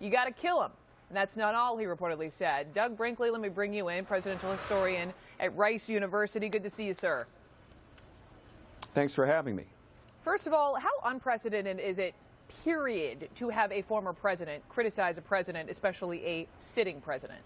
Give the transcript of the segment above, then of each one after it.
you got to kill him. And that's not all he reportedly said. Doug Brinkley, let me bring you in, presidential historian at Rice University. Good to see you, sir. Thanks for having me. First of all, how unprecedented is it, period, to have a former president criticize a president, especially a sitting president?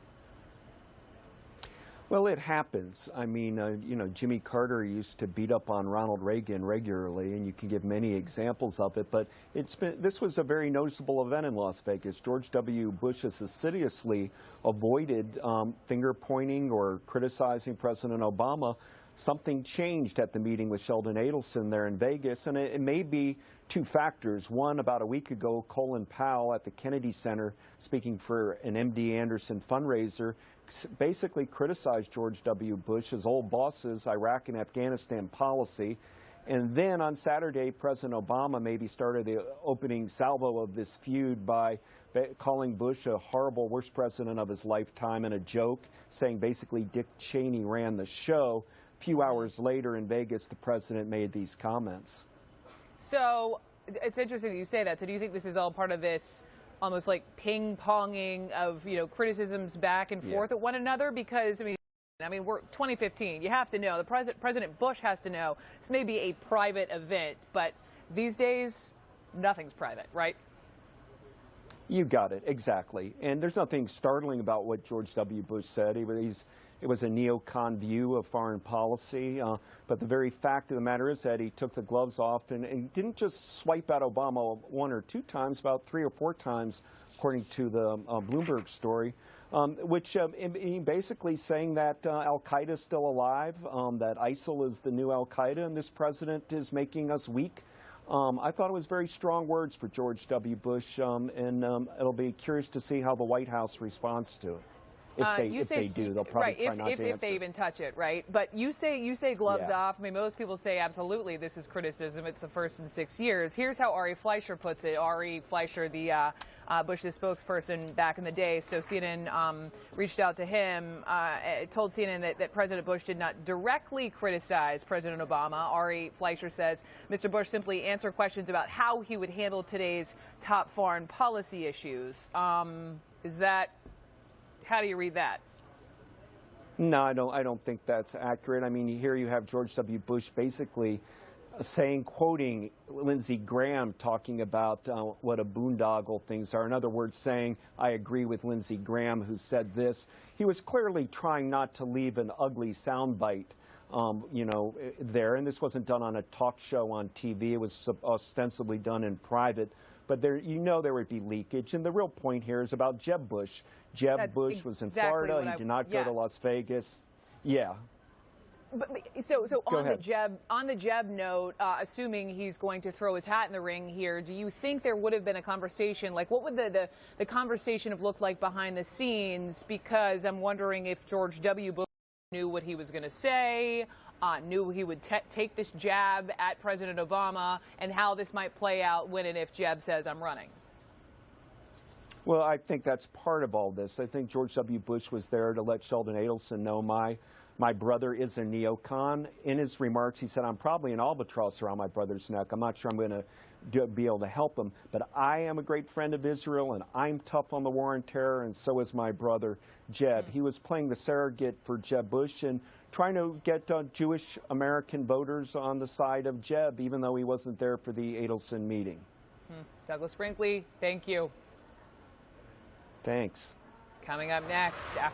Well, it happens. I mean, Jimmy Carter used to beat up on Ronald Reagan regularly, and you can give many examples of it. But this was a very noticeable event in Las Vegas. George W. Bush has assiduously avoided finger pointing or criticizing President Obama. Something changed at the meeting with Sheldon Adelson there in Vegas, and it may be two factors. One, about a week ago, Colin Powell at the Kennedy Center, speaking for an MD Anderson fundraiser, basically criticized George W. Bush's old boss's Iraq and Afghanistan policy. And then on Saturday, President Obama maybe started the opening salvo of this feud by calling Bush a horrible, worst president of his lifetime and a joke, saying basically Dick Cheney ran the show. A few hours later in Vegas, the president made these comments. So it's interesting that you say that. So do you think this is all part of this almost like ping-ponging of, criticisms back and forth at one another? Because, I mean, we're 2015. You have to know. President Bush has to know. This may be a private event, but these days, nothing's private, right? You got it, exactly. And there's nothing startling about what George W. Bush said. It was a neocon view of foreign policy. But the very fact of the matter is that he took the gloves off and didn't just swipe at Obama one or two times, about 3 or 4 times, according to the Bloomberg story, which basically saying that Al-Qaeda is still alive, that ISIL is the new Al-Qaeda, and this president is making us weak. I thought it was very strong words for George W. Bush, and it'll be curious to see how the White House responds to it. If they do, they'll probably try not to answer. If they even touch it, right? But you say gloves off. I mean, most people say absolutely this is criticism. It's the first in 6 years. Here's how Ari Fleischer puts it. Ari Fleischer, the Bush's spokesperson back in the day. So CNN reached out to him, told CNN that President Bush did not directly criticize President Obama. Ari Fleischer says Mr. Bush simply answered questions about how he would handle today's top foreign policy issues. How do you read that? No, I don't think that's accurate. I mean, here you have George W. Bush basically quoting Lindsey Graham talking about what a boondoggle things are. In other words, saying, I agree with Lindsey Graham who said this. He was clearly trying not to leave an ugly soundbite, there. And this wasn't done on a talk show on TV. It was ostensibly done in private. But there would be leakage. And the real point here is about Jeb Bush. Bush was in Florida. He did not go to Las Vegas. Yeah. But so on the Jeb note, assuming he's going to throw his hat in the ring here, do you think there would have been a conversation? Like, what would the conversation have looked like behind the scenes? Because I'm wondering if George W. Bush knew what he was going to say, knew he would take this jab at President Obama, and how this might play out when and if Jeb says, I'm running. Well, I think that's part of all this. I think George W. Bush was there to let Sheldon Adelson know my brother is a neocon. In his remarks, he said, I'm probably an albatross around my brother's neck. I'm not sure I'm going to be able to help him. But I am a great friend of Israel, and I'm tough on the war on terror, and so is my brother, Jeb. He was playing the surrogate for Jeb Bush and trying to get Jewish American voters on the side of Jeb, even though he wasn't there for the Adelson meeting. Douglas Brinkley, thank you. Thanks. Coming up next, after